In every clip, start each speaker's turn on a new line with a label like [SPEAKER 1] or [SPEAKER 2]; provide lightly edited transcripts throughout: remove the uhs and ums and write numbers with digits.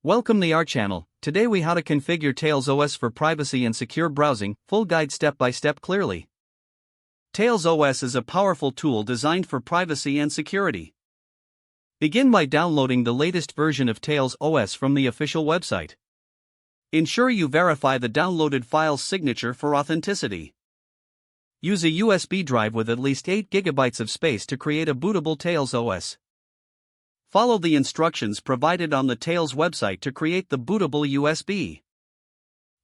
[SPEAKER 1] Welcome to our channel. Today we how to configure Tails OS for privacy and secure browsing, full guide step by step clearly. Tails OS is a powerful tool designed for privacy and security. Begin by downloading the latest version of Tails OS from the official website. Ensure you verify the downloaded file's signature for authenticity. Use a USB drive with at least 8 GB of space to create a bootable Tails OS. Follow the instructions provided on the Tails website to create the bootable USB.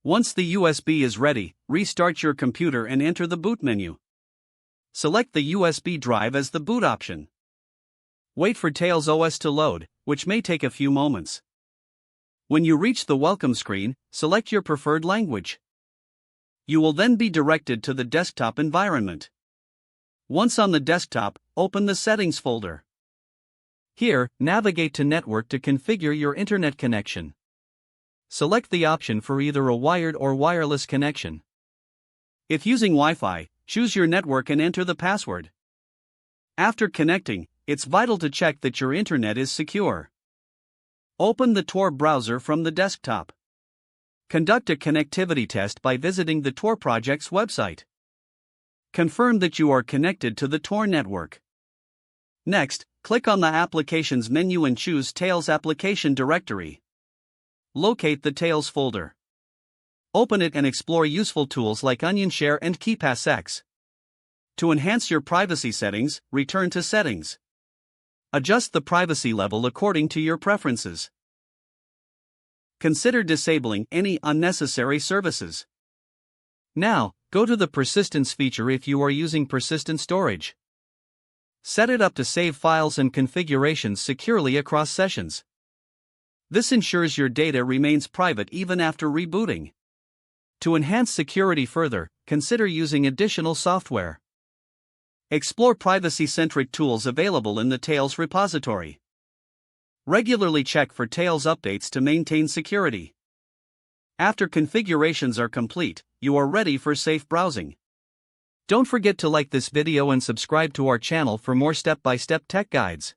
[SPEAKER 1] Once the USB is ready, restart your computer and enter the boot menu. Select the USB drive as the boot option. Wait for Tails OS to load, which may take a few moments. When you reach the welcome screen, select your preferred language. You will then be directed to the desktop environment. Once on the desktop, open the Settings folder. Here, navigate to Network to configure your internet connection. Select the option for either a wired or wireless connection. If using Wi-Fi, choose your network and enter the password. After connecting, it's vital to check that your internet is secure. Open the Tor browser from the desktop. Conduct a connectivity test by visiting the Tor project's website. Confirm that you are connected to the Tor network. Next, click on the Applications menu and choose Tails Application Directory. Locate the Tails folder. Open it and explore useful tools like OnionShare and KeePassX. To enhance your privacy settings, return to Settings. Adjust the privacy level according to your preferences. Consider disabling any unnecessary services. Now, go to the Persistence feature if you are using persistent storage. Set it up to save files and configurations securely across sessions. This ensures your data remains private even after rebooting. To enhance security further, consider using additional software. Explore privacy-centric tools available in the Tails repository. Regularly check for Tails updates to maintain security. After configurations are complete, you are ready for safe browsing. Don't forget to like this video and subscribe to our channel for more step-by-step tech guides.